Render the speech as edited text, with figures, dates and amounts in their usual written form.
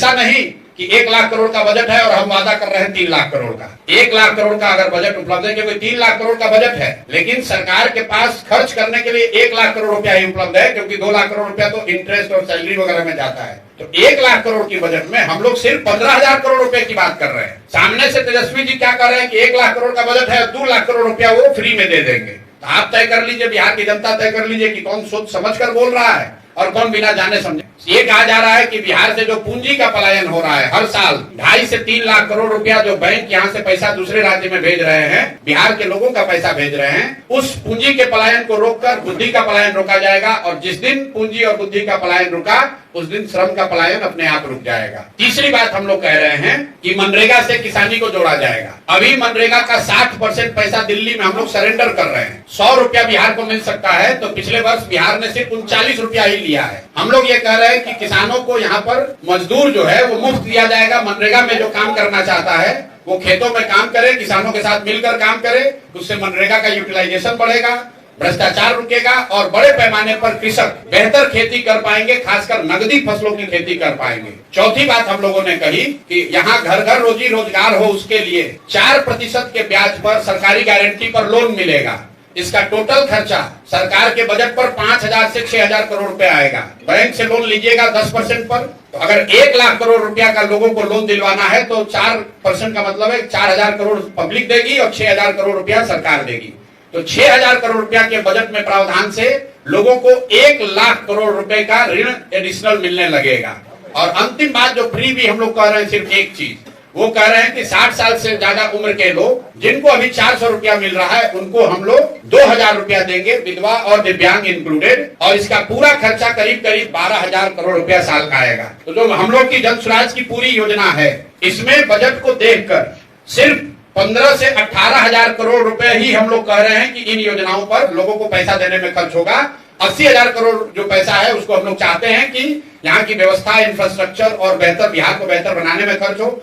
ऐसा नहीं कि 1 लाख करोड़ का बजट है और हम वादा कर रहे हैं 3 लाख करोड़ का। 1 लाख करोड़ का अगर बजट उपलब्ध है, क्योंकि 3 लाख करोड़ का बजट है, लेकिन सरकार के पास खर्च करने के लिए 1 लाख करोड़ रुपया ही उपलब्ध है, क्योंकि 2 लाख करोड़ रुपया तो इंटरेस्ट और सैलरी वगैरह में जाता है। तो 1 लाख करोड़ की बजट में हम लोग सिर्फ 15,000 करोड़ रुपए की बात कर रहे हैं। सामने से तेजस्वी जी क्या कर रहे हैं कि 1 लाख करोड़ का बजट है, 2 लाख करोड़ रुपया वो फ्री में दे देंगे। तो आप तय कर लीजिए, बिहार की जनता तय कर लीजिए कि कौन सोच समझ कर बोल रहा है और कौन बिना जाने समझे। ये कहा जा रहा है कि बिहार से जो पूंजी का पलायन हो रहा है, हर साल 2.5 से 3 लाख करोड़ रुपया जो बैंक यहाँ से पैसा दूसरे राज्य में भेज रहे हैं, बिहार के लोगों का पैसा भेज रहे हैं, उस पूंजी के पलायन को रोककर बुद्धि का पलायन रोका जाएगा। और जिस दिन पूंजी और बुद्धि का पलायन रुका, उस दिन श्रम का पलायन अपने आप रुक जाएगा। तीसरी बात हम लोग कह रहे हैं कि मनरेगा से किसानी को जोड़ा जाएगा। अभी मनरेगा का 60% पैसा दिल्ली में हम लोग सरेंडर कर रहे हैं। 100 रुपया बिहार को मिल सकता है, तो पिछले वर्ष बिहार ने सिर्फ 39 रुपया ही लिया है। हम लोग ये कह रहे हैं कि किसानों को यहाँ पर मजदूर जो है वो मुफ्त दिया जाएगा। मनरेगा में जो काम करना चाहता है वो खेतों में काम करे, किसानों के साथ मिलकर काम करे, उससे मनरेगा का यूटिलाइजेशन बढ़ेगा, भ्रष्टाचार रुकेगा और बड़े पैमाने पर कृषक बेहतर खेती कर पाएंगे, खासकर नगदी फसलों की खेती कर पाएंगे। चौथी बात हम लोगों ने कही कि यहाँ घर घर रोजी रोजगार हो, उसके लिए 4% के ब्याज पर सरकारी गारंटी पर लोन मिलेगा। इसका टोटल खर्चा सरकार के बजट पर 5,000 से 6,000 करोड़ रुपए आएगा। बैंक से लोन लीजिएगा 10% पर, तो अगर 1 लाख करोड़ रुपया का लोगों को लोन दिलवाना है तो 4% का मतलब है 4,000 करोड़ पब्लिक देगी और 6,000 करोड़ रुपया सरकार देगी। तो 6,000 करोड़ रुपया के बजट में प्रावधान से लोगों को 1 लाख करोड़ रुपए का ऋण एडिशनल मिलने लगेगा। और अंतिम बात जो फ्री भी हम लोग कह रहे हैं, सिर्फ एक चीज वो कह रहे हैं कि 60 साल से ज्यादा उम्र के लोग जिनको अभी 400 रुपया मिल रहा है, उनको हम लोग 2,000 रुपया देंगे, विधवा और दिव्यांग इंक्लूडेड। और इसका पूरा खर्चा करीब करीब 12,000 करोड़ रुपया साल का आएगा। तो जो हम लोग की जन स्वराज की पूरी योजना है, इसमें बजट को देखकर सिर्फ 15 से 18,000 करोड़ रुपए ही हम लोग कह रहे हैं कि इन योजनाओं पर लोगों को पैसा देने में खर्च होगा। 80,000 करोड़ जो पैसा है उसको हम लोग चाहते हैं कि यहाँ की व्यवस्था, इंफ्रास्ट्रक्चर और बेहतर बिहार को बेहतर बनाने में खर्च हो।